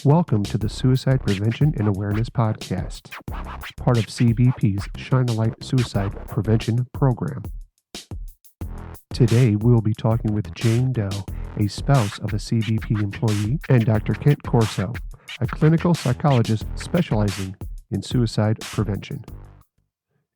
Welcome to the Suicide Prevention and Awareness Podcast, part of CBP's Shine a Light Suicide Prevention Program. Today, we'll be talking with Jane Doe, a spouse of a CBP employee, and Dr. Kent Corso, a clinical psychologist specializing in suicide prevention.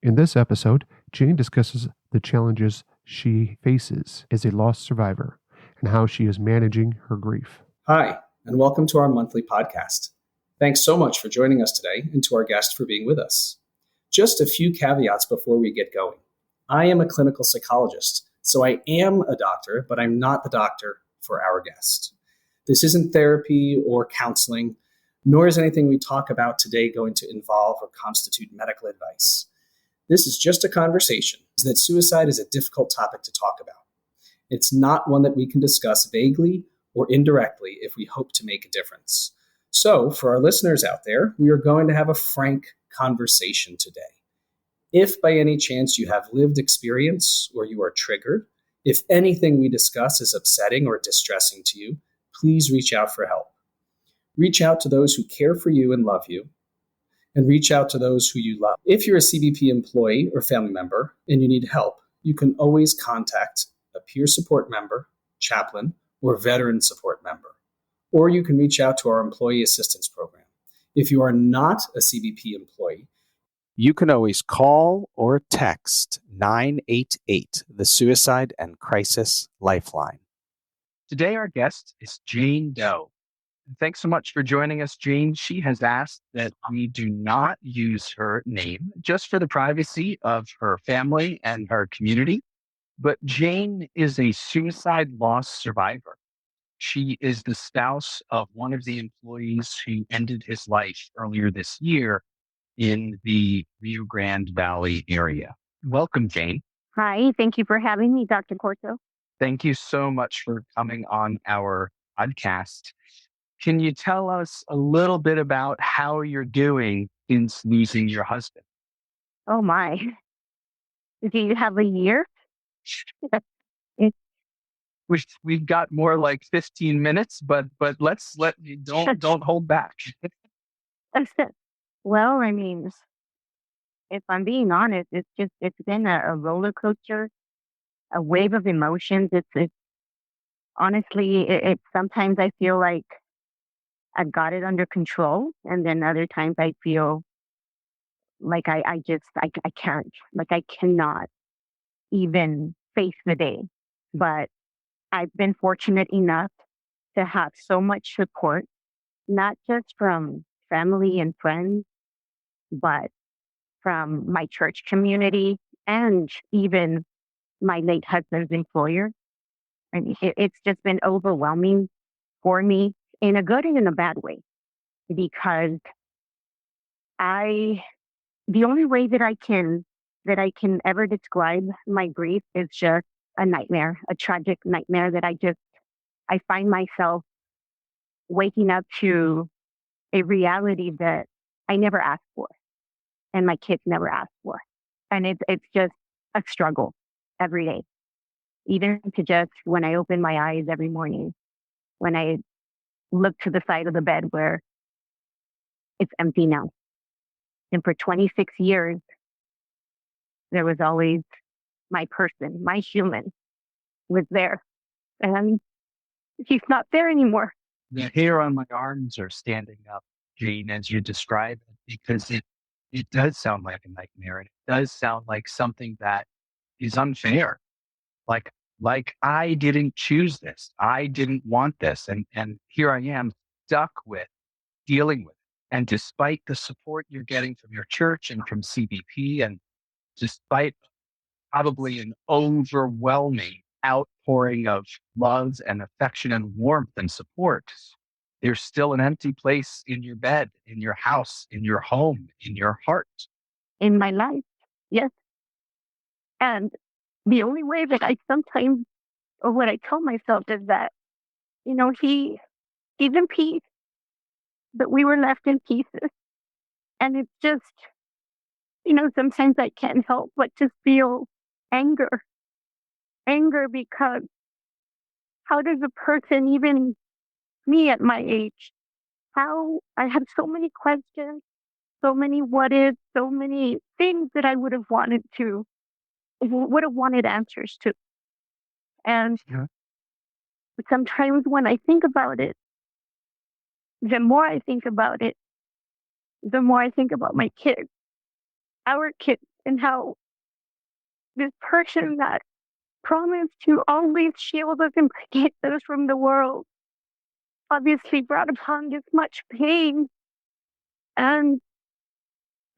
In this episode, Jane discusses the challenges she faces as a loss survivor and how she is managing her grief. Hi, and welcome to our monthly podcast. Thanks so much for joining us today and to our guest for being with us. Just a few caveats before we get going. I am a clinical psychologist, so I am a doctor, but I'm not the doctor for our guest. This isn't therapy or counseling, nor is anything we talk about today going to involve or constitute medical advice. This is just a conversation that suicide is a difficult topic to talk about. It's not one that we can discuss vaguely or indirectly if we hope to make a difference. So, for our listeners out there, we are going to have a frank conversation today. If by any chance you have lived experience or you are triggered, if anything we discuss is upsetting or distressing to you, please reach out for help. Reach out to those who care for you and love you, and reach out to those who you love. If you're a CBP employee or family member and you need help, you can always contact a peer support member, chaplain, or veteran support member. Or you can reach out to our employee assistance program. If you are not a CBP employee, you can always call or text 988, the Suicide and Crisis Lifeline. Today, our guest is Jane Doe. Thanks so much for joining us, Jane. She has asked that we do not use her name just for the privacy of her family and her community. But Jane is a suicide loss survivor. She is the spouse of one of the employees who ended his life earlier this year in the Rio Grande Valley area. Welcome, Jane. Hi, thank you for having me, Dr. Corso. Thank you so much for coming on our podcast. Can you tell us a little bit about how you're doing since losing your husband? Oh my. Do you have a year? We've got more like 15 minutes, but don't hold back. Well, I mean, if I'm being honest, it's been a roller coaster, a wave of emotions. It's honestly, it sometimes I feel like I've got it under control, and then other times I feel like I can't, like I cannot even face the day. But I've been fortunate enough to have so much support, not just from family and friends, but from my church community and even my late husband's employer. I mean, it's just been overwhelming for me in a good and in a bad way, because the only way that I can ever describe my grief is just a nightmare, a tragic nightmare that I find myself waking up to a reality that I never asked for and my kids never asked for. And it's just a struggle every day. Even to just when I open my eyes every morning, when I look to the side of the bed where it's empty now. And for 26 years, there was always my person, my human was there. And he's not there anymore. The hair on my arms are standing up, Jane, as you describe it, because it does sound like a nightmare. And it does sound like something that is unfair. Like I didn't choose this. I didn't want this. And here I am stuck with dealing with it. And despite the support you're getting from your church and from CBP, and despite probably an overwhelming outpouring of love and affection and warmth and support, there's still an empty place in your bed, in your house, in your home, in your heart. In my life, yes. And the only way that I sometimes, or what I tell myself is that, he's in peace, but we were left in pieces. And it's just, sometimes I can't help but to feel anger because how does a person, even me at my age, how I have so many questions, so many what ifs, so many things that I would have wanted answers to. And Yeah. sometimes when I think about it, the more I think about it, the more I think about my kids, our kids, and how this person that promised to always shield us and protect us from the world obviously brought upon this much pain. And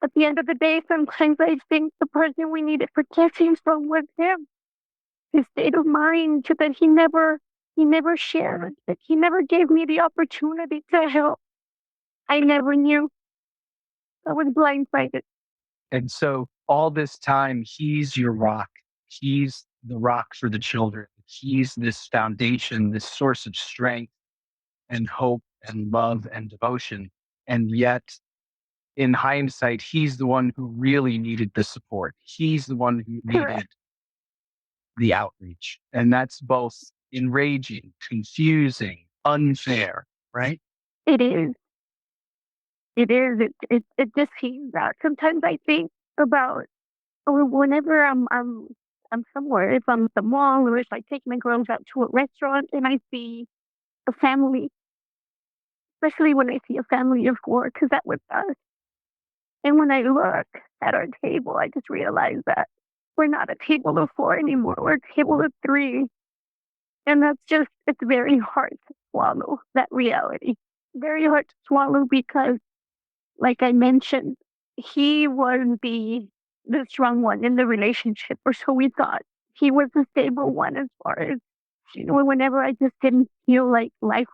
at the end of the day, sometimes I think the person we needed protecting from was him. His state of mind that he never shared, that he never gave me the opportunity to help. I never knew. I was blindsided. And so all this time, he's your rock. He's the rock for the children. He's this foundation, this source of strength and hope and love and devotion. And yet, in hindsight, he's the one who really needed the support. He's the one who Correct. needed the outreach. And that's both enraging, confusing, unfair, right? It is. It is. It just seems that sometimes I think about, or whenever I'm somewhere, if I'm at the mall or if I take my girls out to a restaurant and I see a family, especially when I see a family of four, because that was us. And when I look at our table, I just realize that we're not a table of four anymore. We're a table of three. And it's very hard to swallow that reality. Very hard to swallow because, like I mentioned, he was the strong one in the relationship, or so we thought. He was the stable one as far as, whenever I just didn't feel like I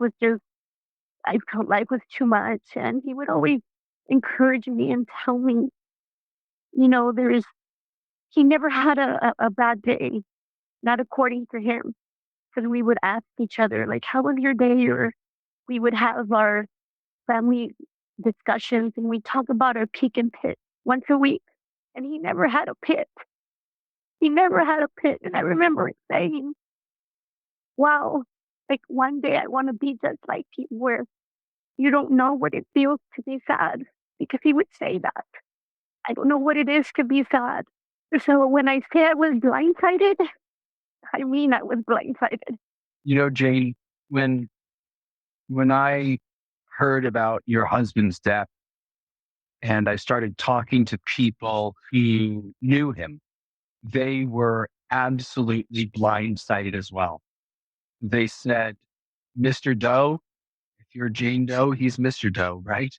felt life was too much. And he would always encourage me and tell me, there's he never had a bad day, not according to him. Because we would ask each other, like, how was your day? Or we would have our family discussions and we talk about our peak and pit once a week. And he never had a pit. He never had a pit. And I remember saying, wow, like one day I want to be just like you, where you don't know what it feels to be sad. Because he would say that. I don't know what it is to be sad. So when I say I was blindsided, I mean I was blindsided. Jane, when I heard about your husband's death and I started talking to people who knew him, they were absolutely blindsided as well. They said, Mr. Doe, if you're Jane Doe, he's Mr. Doe, right?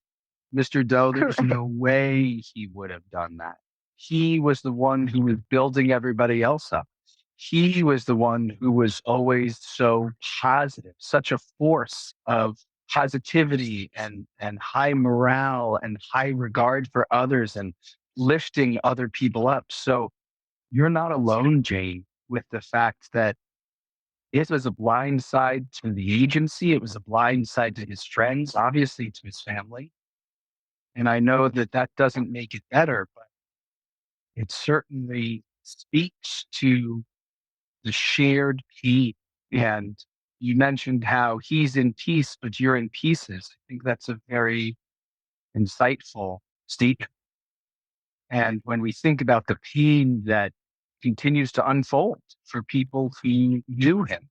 Mr. Doe, there's no way he would have done that. He was the one who was building everybody else up. He was the one who was always so positive, such a force of positivity and high morale and high regard for others and lifting other people up. So you're not alone, Jane, with the fact that it was a blind side to the agency. It was a blind side to his friends, obviously to his family. And I know that that doesn't make it better, but it certainly speaks to the shared pain. And you mentioned how he's in peace, but you're in pieces. I think that's a very insightful statement. And when we think about the pain that continues to unfold for people who knew him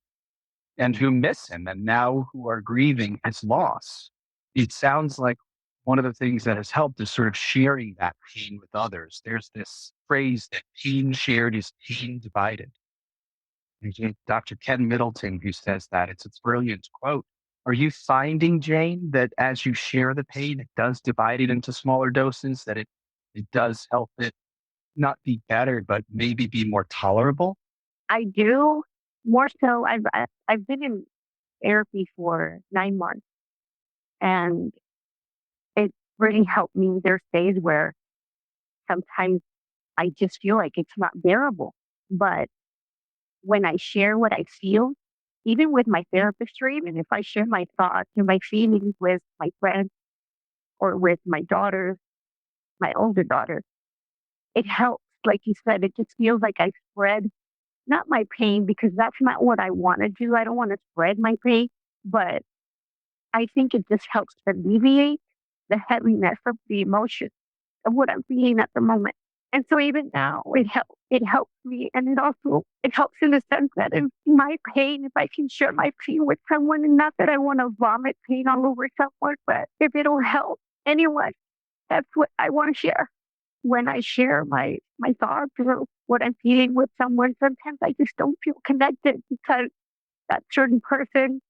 and who miss him and now who are grieving his loss, it sounds like one of the things that has helped is sort of sharing that pain with others. There's this phrase that pain shared is pain divided. There's Dr. Ken Middleton who says that. It's a brilliant quote. Are you finding, Jane, that as you share the pain, it does divide it into smaller doses, that it does help it not be better, but maybe be more tolerable? I do. More so, I've been in therapy for 9 months, and it really helped me. There's days where sometimes I just feel like it's not bearable. But when I share what I feel, even with my therapist, or even if I share my thoughts and my feelings with my friends or with my daughter, my older daughter, it helps. Like you said, it just feels like I spread not my pain, because that's not what I want to do. I don't want to spread my pain, but I think it just helps alleviate the heaviness of the emotion of what I'm feeling at the moment. And so even now, it helps me, and it helps in the sense that if my pain, if I can share my pain with someone, and not that I want to vomit pain all over someone, but if it'll help anyone, that's what I want to share. When I share my thoughts or what I'm feeling with someone, sometimes I just don't feel connected because that certain person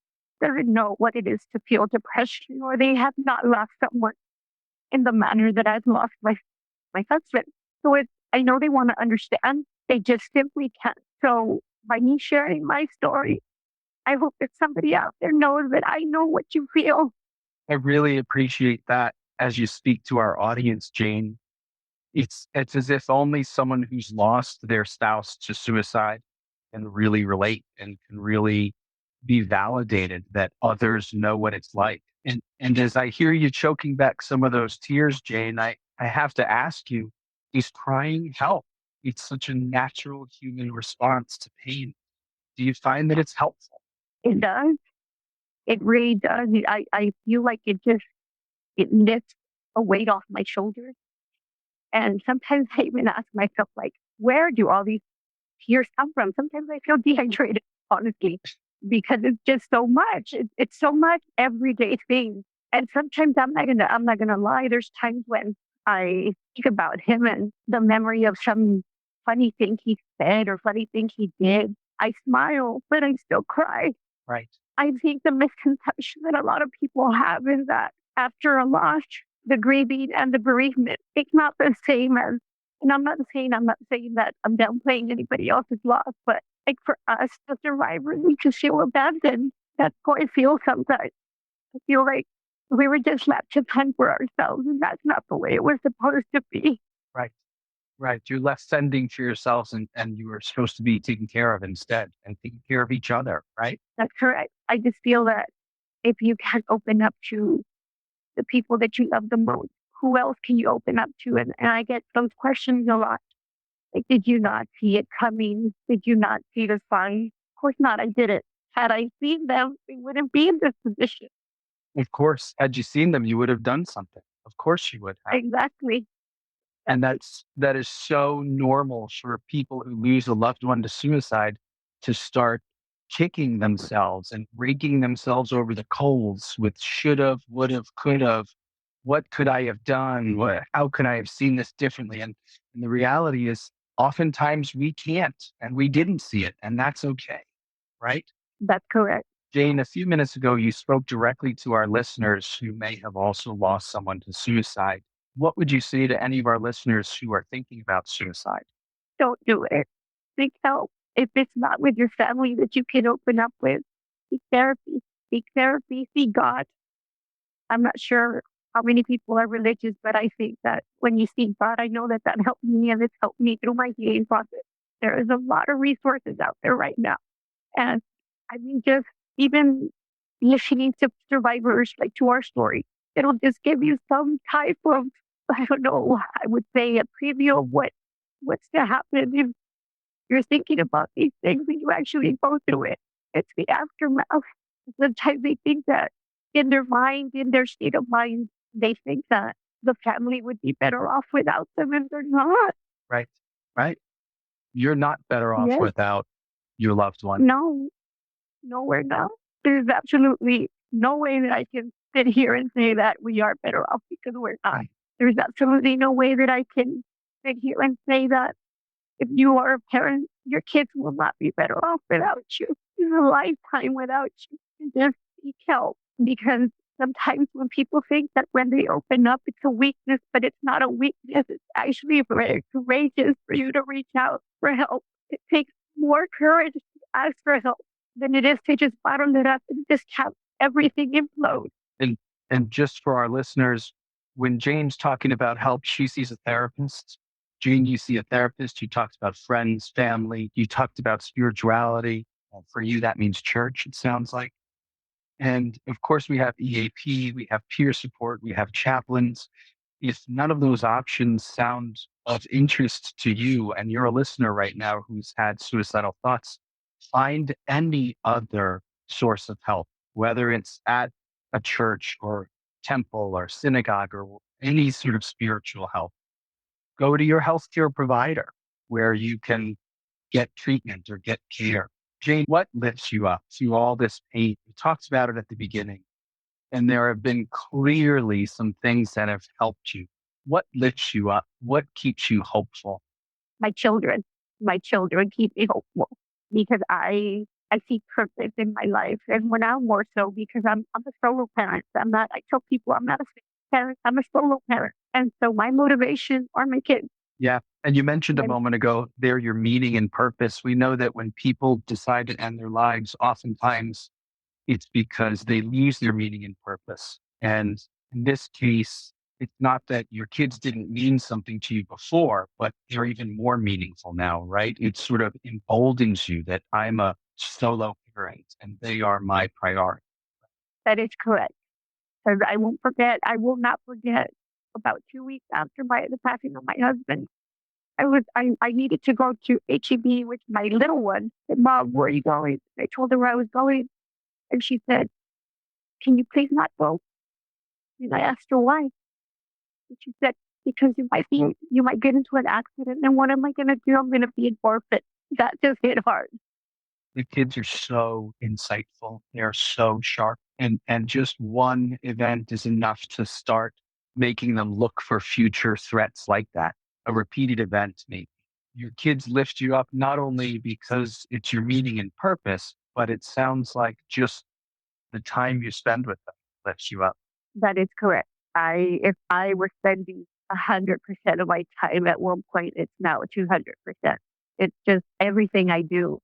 doesn't know what it is to feel depression, or they have not lost someone in the manner that I've lost my husband. So I know they want to understand, they just simply can't. So by me sharing my story, I hope that somebody out there knows that I know what you feel. I really appreciate that as you speak to our audience, Jane. It's as if only someone who's lost their spouse to suicide can really relate and can really be validated that others know what it's like. And as I hear you choking back some of those tears, Jane, I have to ask you, is crying help? It's such a natural human response to pain. Do you find that it's helpful? It does. It really does. I feel like it lifts a weight off my shoulders. And sometimes I even ask myself, like, where do all these tears come from? Sometimes I feel dehydrated, honestly, because it's just so much. It's so much everyday things. And sometimes I'm not gonna lie. There's times when I think about him and the memory of some funny thing he said or funny thing he did. I smile, but I still cry. Right. I think the misconception that a lot of people have is that after a loss, the grieving and the bereavement, it's not the same as, and I'm not saying that I'm downplaying anybody else's loss, but like for us, the survivors, we just feel abandoned. That's how I feel sometimes. I feel like we were just left to fend for ourselves, and that's not the way it was supposed to be. Right. Right. You're left sending to yourselves and you were supposed to be taken care of instead and taking care of each other. Right. That's correct. I just feel that if you can't open up to the people that you love the most, who else can you open up to? And I get those questions a lot. Like, did you not see it coming? Did you not see the signs? Of course not. I did it. Had I seen them, we wouldn't be in this position. Of course, had you seen them, you would have done something. Of course you would have. Exactly. And that is so normal for people who lose a loved one to suicide to start kicking themselves and raking themselves over the coals with should have, would have, could have. What could I have done? How could I have seen this differently? And the reality is, oftentimes we can't, and we didn't see it, and that's okay, right? That's correct. Jane, a few minutes ago, you spoke directly to our listeners who may have also lost someone to suicide. What would you say to any of our listeners who are thinking about suicide? Don't do it. Seek help. If it's not with your family that you can open up with, seek therapy. Seek therapy. Seek God. I'm not sure how many people are religious, but I think that when you seek God, I know that that helped me and it's helped me through my healing process. There is a lot of resources out there right now. And I mean, just even listening to survivors like to our story, it'll just give you some type of, I don't know, I would say a preview of what's to happen if you're thinking about these things and you actually go through it. It's the aftermath. Sometimes they think that in their mind, in their state of mind, they think that the family would be better off without them, and they're not. Right. Right. You're not better off Yes, without your loved one. no, no, we're not. There's absolutely no way that I can sit here and say that we are better off because we're not. Right. There's absolutely no way that I can sit here and say that if you are a parent, your kids will not be better off without you. It's a lifetime without you. And just seek help because sometimes when people think that when they open up, it's a weakness, but it's not a weakness. It's actually very courageous for you to reach out for help. It takes more courage to ask for help than it is to just bottle it up and just have everything implode. And and just for our listeners, when Jane's talking about help, she sees a therapist. Jane, you see a therapist. You talked about friends, family. You talked about spirituality. For you, that means church, it sounds like. And of course, we have EAP, we have peer support, we have chaplains. If none of those options sound of interest to you and you're a listener right now who's had suicidal thoughts, find any other source of help, whether it's at a church or temple or synagogue or any sort of spiritual help. Go to your healthcare provider where you can get treatment or get care. Jane, what lifts you up through all this pain? We talked about it at the beginning, and there have been clearly some things that have helped you. What lifts you up? What keeps you hopeful? My children. My children keep me hopeful because I see purpose in my life. And when I'm more so because I'm a solo parent. I tell people I'm not a single parent, I'm a solo parent. And so my motivation are my kids. Yeah. And you mentioned a And moment ago, they're your meaning and purpose. We know that when people decide to end their lives, oftentimes it's because they lose their meaning and purpose. And in this case, it's not that your kids didn't mean something to you before, but they're even more meaningful now, right? It sort of emboldens you that I'm a solo parent and they are my priority. that is correct. Because I will not forget about 2 weeks after the passing of my husband. I needed to go to HEB with my little one. I said, Mom, where are you going? I told her where I was going. And she said, can you please not go? And I asked her why. And she said, because you might get into an accident. And what am I going to do? I'm going to be an orphan. That just hit hard. The kids are so insightful. They're so sharp. And just one event is enough to start making them look for future threats like that. A repeated event, maybe. Your kids lift you up not only because it's your meaning and purpose, but it sounds like just the time you spend with them lifts you up. That is correct. If I were spending 100% of my time at one point, it's now 200%. It's just everything I do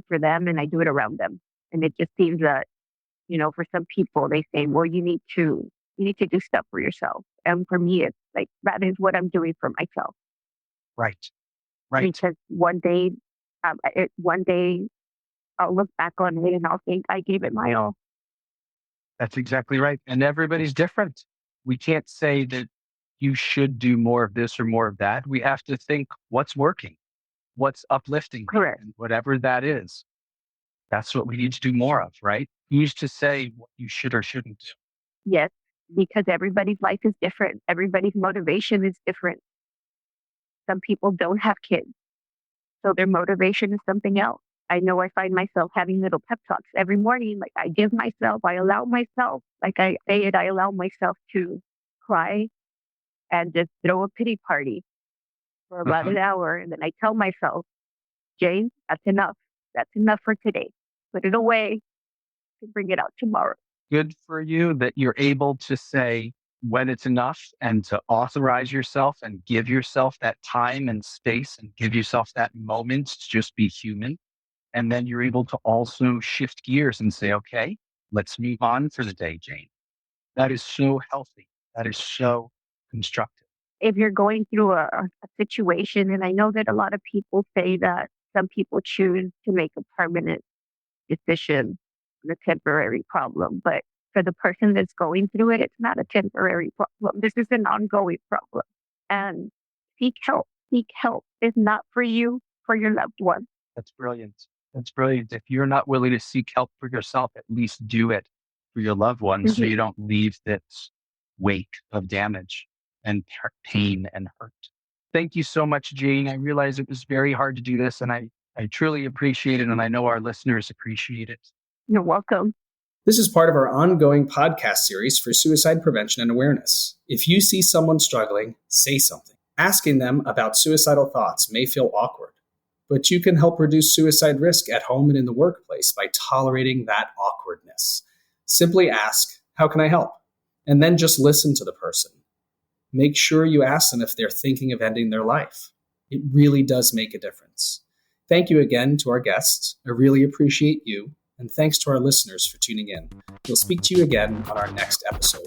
for them and I do it around them. And it just seems that, for some people, they say, well, you need to do stuff for yourself. And for me, it's like, that is what I'm doing for myself. Right. Right. Because one day I'll look back on it and I'll think I gave it my all. That's exactly right. And everybody's different. We can't say that you should do more of this or more of that. We have to think what's working, what's uplifting, Correct. and whatever that is. That's what we need to do more of, right? Who's to say what you should or shouldn't do? Yes, because everybody's life is different. Everybody's motivation is different. Some people don't have kids, so their motivation is something else. I know I find myself having little pep talks every morning. Like I allow myself, like I say it, I allow myself to cry and just throw a pity party for about an hour. And then I tell myself, Jane, that's enough. That's enough for today. Put it away and bring it out tomorrow. Good for you that you're able to say when it's enough and to authorize yourself and give yourself that time and space and give yourself that moment to just be human. And then you're able to also shift gears and say, okay, let's move on for the day, Jane. That is so healthy. That is so constructive. If you're going through a situation, and I know that a lot of people say that some people choose to make a permanent decision on a temporary problem, but for the person that's going through it, it's not a temporary problem. This is an ongoing problem. And seek help. Seek help. It's not for you, for your loved one. That's brilliant. That's brilliant. If you're not willing to seek help for yourself, at least do it for your loved ones so you don't leave this wake of damage and pain and hurt. Thank you so much, Jane. I realize it was very hard to do this, and I truly appreciate it, and I know our listeners appreciate it. You're welcome. This is part of our ongoing podcast series for suicide prevention and awareness. If you see someone struggling, say something. Asking them about suicidal thoughts may feel awkward, but you can help reduce suicide risk at home and in the workplace by tolerating that awkwardness. Simply ask, how can I help? And then just listen to the person. Make sure you ask them if they're thinking of ending their life. It really does make a difference. Thank you again to our guests. I really appreciate you. And thanks to our listeners for tuning in. We'll speak to you again on our next episode.